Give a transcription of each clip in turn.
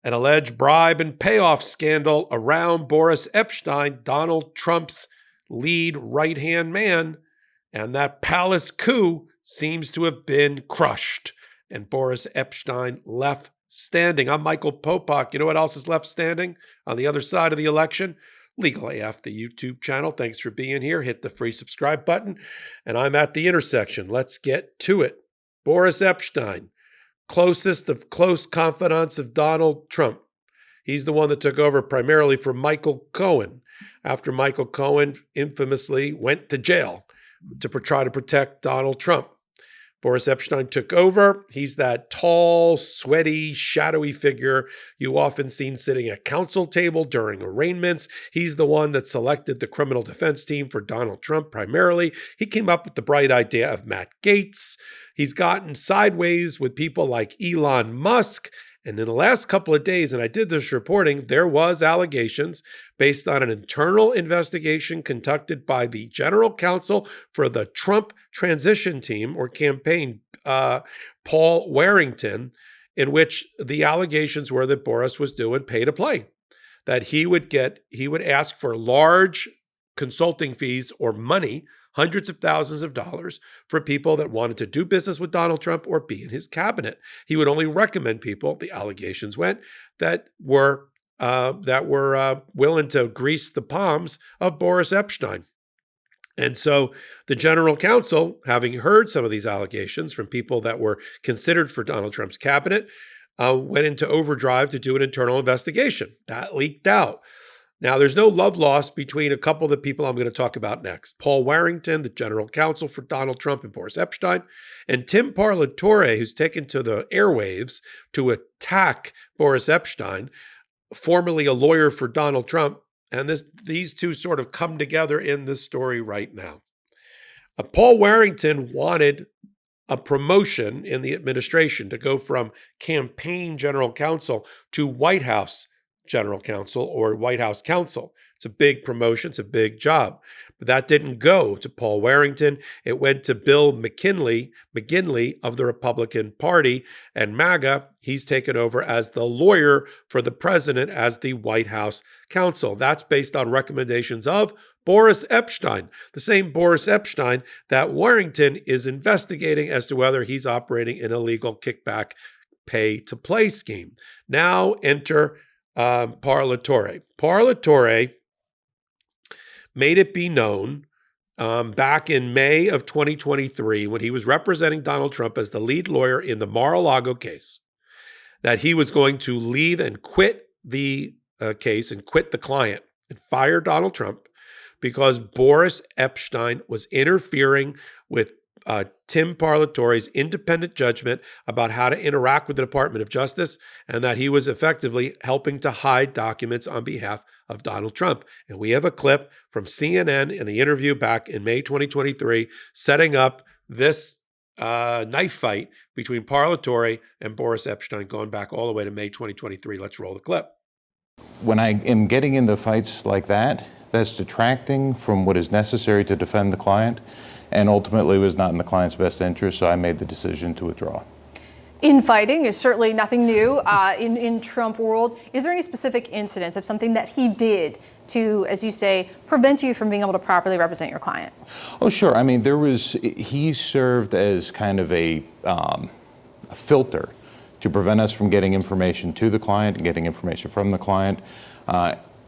an alleged bribe and payoff scandal around Boris Epshteyn, Donald Trump's lead right-hand man, and that palace coup seems to have been crushed, and Boris Epshteyn left standing. I'm Michael Popok. You know what else is left standing on the other side of the election? Legal AF, the YouTube channel. Thanks for being here. Hit the free subscribe button. And I'm at the intersection. Let's get to it. Boris Epshteyn, closest of close confidants of Donald Trump. He's the one that took over primarily for Michael Cohen after Michael Cohen infamously went to jail to try to protect Donald Trump. Boris Epshteyn took over. He's that tall, sweaty, shadowy figure you often seen sitting at counsel table during arraignments. He's the one that selected the criminal defense team for Donald Trump primarily. He came up with the bright idea of Matt Gaetz. He's gotten sideways with people like Elon Musk. And in the last couple of days, and I did this reporting, there was allegations based on an internal investigation conducted by the general counsel for the Trump transition team or campaign, Paul Warrington, in which the allegations were that Boris was doing pay to play, that he would ask for large consulting fees or money, hundreds of thousands of dollars, for people that wanted to do business with Donald Trump or be in his cabinet. He would only recommend people, the allegations went, that were willing to grease the palms of Boris Epshteyn. And so the general counsel, having heard some of these allegations from people that were considered for Donald Trump's cabinet, went into overdrive to do an internal investigation. That leaked out. Now, there's no love lost between a couple of the people I'm going to talk about next. Paul Warrington, the general counsel for Donald Trump and Boris Epshteyn, and Tim Parlatore, who's taken to the airwaves to attack Boris Epshteyn, formerly a lawyer for Donald Trump. And these two sort of come together in this story right now. Paul Warrington wanted a promotion in the administration to go from campaign general counsel to White House general counsel or White House counsel. It's a big promotion. It's a big job. But that didn't go to Paul Warrington. It went to Bill McKinley of the Republican Party, and MAGA. He's taken over as the lawyer for the president as the White House counsel. That's based on recommendations of Boris Epshteyn, the same Boris Epshteyn that Warrington is investigating as to whether he's operating an illegal kickback pay-to-play scheme. Now enter Parlatore. Parlatore made it be known back in May of 2023 when he was representing Donald Trump as the lead lawyer in the Mar-a-Lago case that he was going to leave and quit the case and quit the client and fire Donald Trump because Boris Epshteyn was interfering with Tim Parlatore's independent judgment about how to interact with the Department of Justice, and that he was effectively helping to hide documents on behalf of Donald Trump. And we have a clip from CNN in the interview back in May 2023 setting up this knife fight between Parlatore and Boris Epshteyn going back all the way to May 2023. Let's roll the clip. When I am getting into fights like that, that's detracting from what is necessary to defend the client, and ultimately was not in the client's best interest, so I made the decision to withdraw. Infighting is certainly nothing new in Trump world. Is there any specific incidents of something that he did to, as you say, prevent you from being able to properly represent your client? Oh, sure. I mean, he served as kind of a filter to prevent us from getting information to the client and getting information from the client.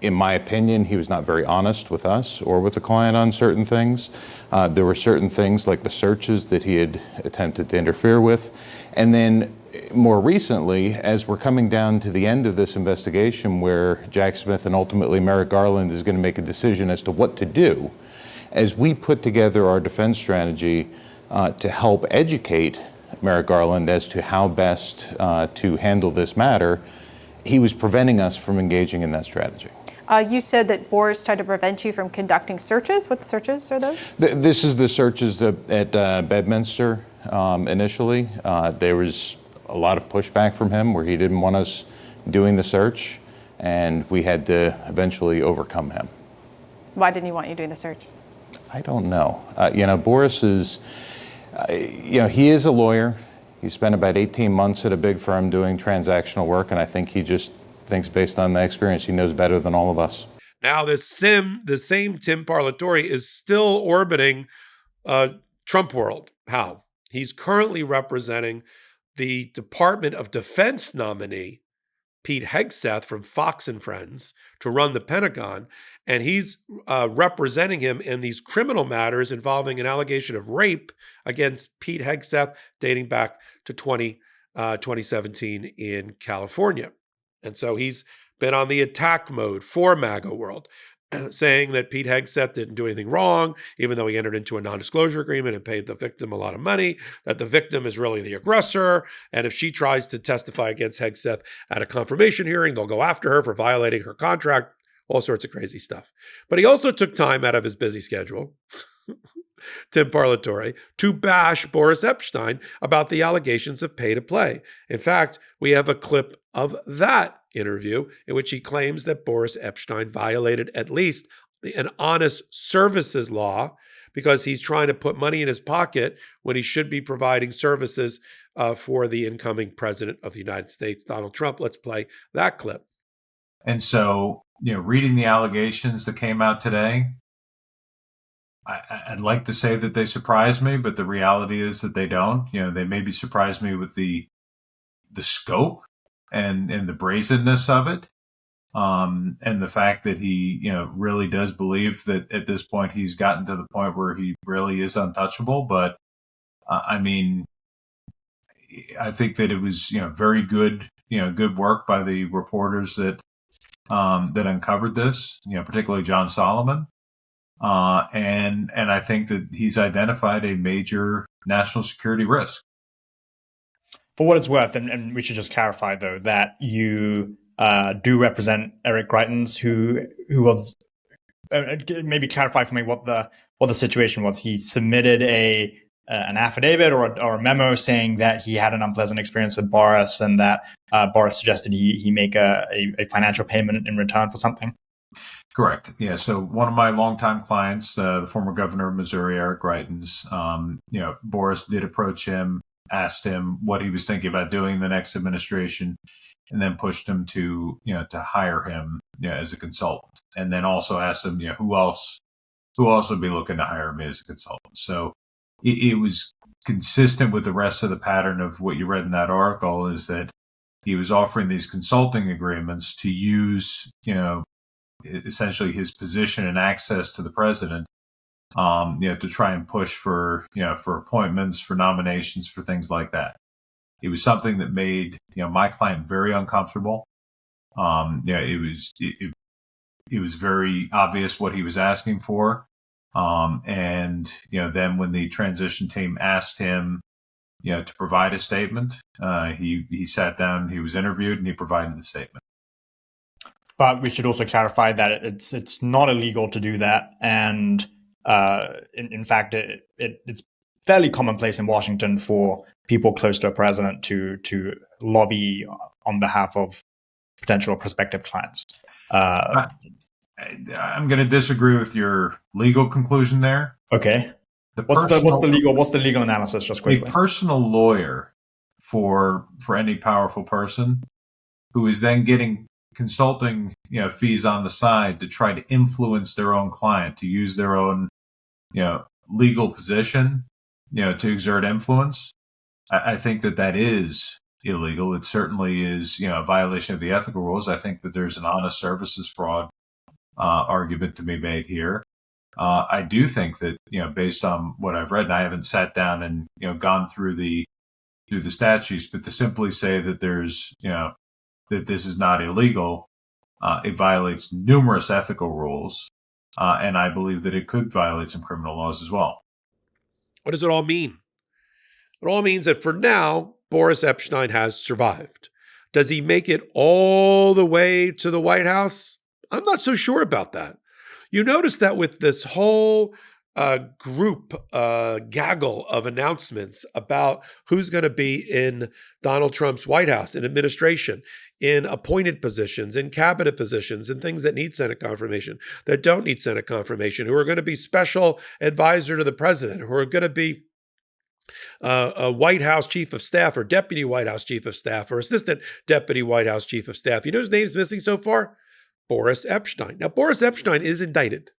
In my opinion, he was not very honest with us or with the client on certain things. There were certain things like the searches that he had attempted to interfere with. And then more recently, as we're coming down to the end of this investigation where Jack Smith and ultimately Merrick Garland is going to make a decision as to what to do, as we put together our defense strategy to help educate Merrick Garland as to how best to handle this matter, he was preventing us from engaging in that strategy. You said that Boris tried to prevent you from conducting searches. What searches are those? This is the searches at Bedminster initially. There was a lot of pushback from him where he didn't want us doing the search, and we had to eventually overcome him. Why didn't he want you doing the search? I don't know. Boris is, he is a lawyer. He spent about 18 months at a big firm doing transactional work, and I think he just thinks, based on the experience, he knows better than all of us. Now, the same Tim Parlatore is still orbiting Trump world. How? He's currently representing the Department of Defense nominee, Pete Hegseth from Fox and Friends, to run the Pentagon, and he's representing him in these criminal matters involving an allegation of rape against Pete Hegseth dating back to 2017 in California. And so he's been on the attack mode for MAGA world, saying that Pete Hegseth didn't do anything wrong, even though he entered into a non-disclosure agreement and paid the victim a lot of money, that the victim is really the aggressor, and if she tries to testify against Hegseth at a confirmation hearing, they'll go after her for violating her contract, all sorts of crazy stuff. But he also took time out of his busy schedule, Tim Parlatore, to bash Boris Epshteyn about the allegations of pay to play. In fact, we have a clip of that interview in which he claims that Boris Epshteyn violated at least an honest services law because he's trying to put money in his pocket when he should be providing services for the incoming president of the United States, Donald Trump. Let's play that clip. And so, reading the allegations that came out today, I'd like to say that they surprised me, but the reality is that they don't. They maybe surprised me with the scope and the brazenness of it, and the fact that he, really does believe that at this point he's gotten to the point where he really is untouchable. But I think that it was, very good, good work by the reporters that uncovered this, particularly John Solomon. And I think that he's identified a major national security risk. For what it's worth, and we should just clarify, though, that you do represent Eric Greitens, who was maybe clarify for me what the situation was. He submitted an affidavit or a memo saying that he had an unpleasant experience with Boris, and that Boris suggested he make a financial payment in return for something. Correct. Yeah. So one of my longtime clients, the former governor of Missouri, Eric Greitens, Boris did approach him, asked him what he was thinking about doing in the next administration, and then pushed him to hire him as a consultant, and then also asked him who else would be looking to hire me as a consultant. So it was consistent with the rest of the pattern of what you read in that article, is that he was offering these consulting agreements to use essentially his position and access to the president, to try and push for appointments, for nominations, for things like that. It was something that made, my client very uncomfortable. It was very obvious what he was asking for. And then when the transition team asked him, to provide a statement, he sat down, he was interviewed, and he provided the statement. But we should also clarify that it's not illegal to do that, and in fact, it's fairly commonplace in Washington for people close to a president to lobby on behalf of potential or prospective clients. I'm going to disagree with your legal conclusion there. Okay. What's the legal analysis, just quickly? A personal lawyer for any powerful person who is then getting consulting fees on the side to try to influence their own client, to use their own legal position to exert influence. I think that is illegal. It certainly is a violation of the ethical rules. I think that there's an honest services fraud argument to be made here. I do think that based on what I've read, and I haven't sat down and gone through the statutes, but to simply say that there's that this is not illegal, it violates numerous ethical rules, and I believe that it could violate some criminal laws as well. What does it all mean? It all means that for now, Boris Epshteyn has survived. Does he make it all the way to the White House? I'm not so sure about that. You notice that with this whole gaggle of announcements about who's going to be in Donald Trump's White House, in administration, in appointed positions, in cabinet positions, and things that need Senate confirmation, that don't need Senate confirmation, who are going to be special advisor to the president, who are going to be a White House chief of staff or deputy White House chief of staff or assistant deputy White House chief of staff. You know whose name's missing so far? Boris Epshteyn. Now, Boris Epshteyn is indicted.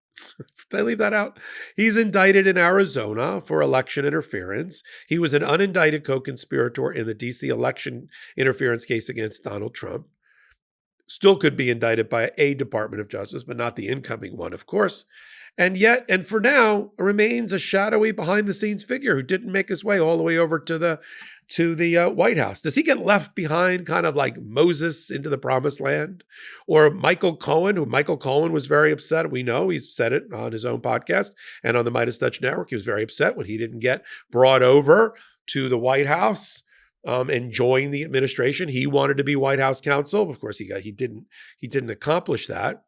Did I leave that out? He's indicted in Arizona for election interference. He was an unindicted co-conspirator in the D.C. election interference case against Donald Trump. Still could be indicted by a Department of Justice, but not the incoming one, of course. And yet, and for now, remains a shadowy behind-the-scenes figure who didn't make his way all the way over to the White House. Does he get left behind kind of like Moses into the promised land? Or Michael Cohen, who Michael Cohen was very upset. We know he's said it on his own podcast and on the Midas Touch Network. He was very upset when he didn't get brought over to the White House and join the administration. He wanted to be White House counsel. Of course, he didn't accomplish that.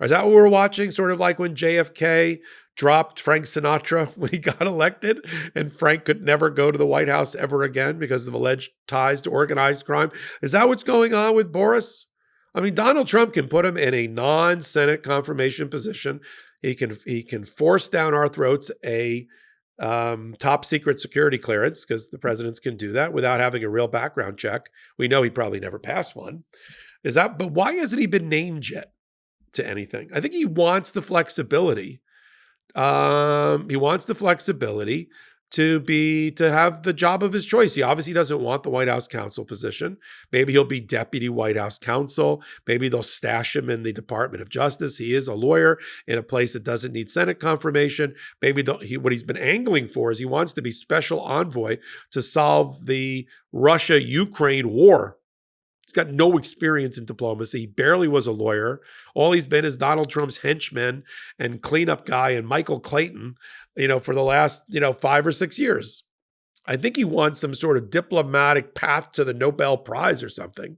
Or is that what we're watching? Sort of like when JFK dropped Frank Sinatra when he got elected, and Frank could never go to the White House ever again because of alleged ties to organized crime. Is that what's going on with Boris? I mean, Donald Trump can put him in a non-Senate confirmation position. He can force down our throats a top secret security clearance, because the presidents can do that without having a real background check. We know he probably never passed one. But why hasn't he been named yet to anything? I think he wants the flexibility. He wants the flexibility to have the job of his choice. He obviously doesn't want the White House counsel position. Maybe he'll be deputy White House counsel. Maybe they'll stash him in the Department of Justice. He is a lawyer in a place that doesn't need Senate confirmation. Maybe what he's been angling for is he wants to be special envoy to solve the Russia-Ukraine war. He's got no experience in diplomacy. He barely was a lawyer. All he's been is Donald Trump's henchman and cleanup guy and Michael Clayton, for the last, 5 or 6 years. I think he wants some sort of diplomatic path to the Nobel Prize or something.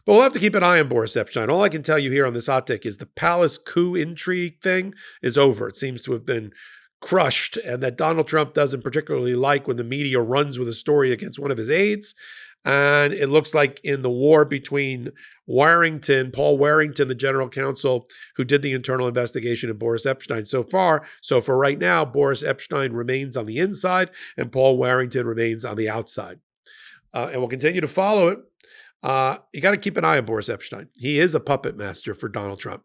But we'll have to keep an eye on Boris Epshteyn. All I can tell you here on this hot take is the palace coup intrigue thing is over. It seems to have been crushed, and that Donald Trump doesn't particularly like when the media runs with a story against one of his aides. And it looks like in the war between Paul Warrington, the general counsel who did the internal investigation, and Boris Epshteyn so for right now, Boris Epshteyn remains on the inside and Paul Warrington remains on the outside. And we'll continue to follow it. You got to keep an eye on Boris Epshteyn. He is a puppet master for Donald Trump.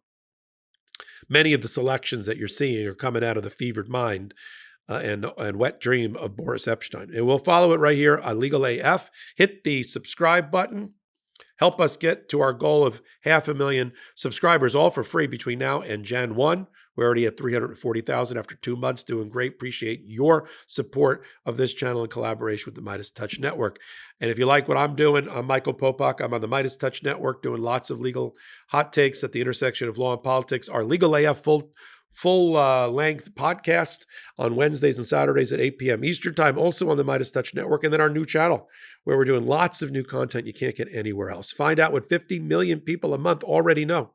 Many of the selections that you're seeing are coming out of the fevered mind and wet dream of Boris Epshteyn. And we'll follow it right here on Legal AF. Hit the subscribe button. Help us get to our goal of 500,000 subscribers, all for free between now and Jan 1. We're already at 340,000 after 2 months, doing great. Appreciate your support of this channel in collaboration with the Midas Touch Network. And if you like what I'm doing, I'm Michael Popok. I'm on the Midas Touch Network doing lots of legal hot takes at the intersection of law and politics. Our Legal AF full-length podcast on Wednesdays and Saturdays at 8 p.m. Eastern Time, also on the Midas Touch Network, and then our new channel where we're doing lots of new content you can't get anywhere else. Find out what 50 million people a month already know,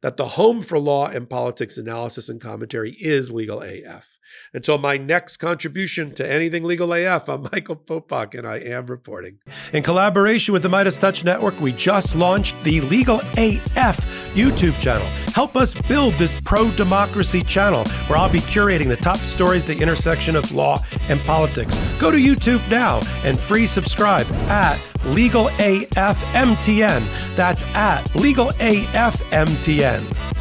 that the home for law and politics analysis and commentary is Legal AF. Until my next contribution to anything Legal AF, I'm Michael Popok, and I am reporting. In collaboration with the Midas Touch Network, we just launched the Legal AF YouTube channel. Help us build this pro-democracy channel where I'll be curating the top stories at the intersection of law and politics. Go to YouTube now and free subscribe at Legal AF MTN. That's at Legal AF MTN.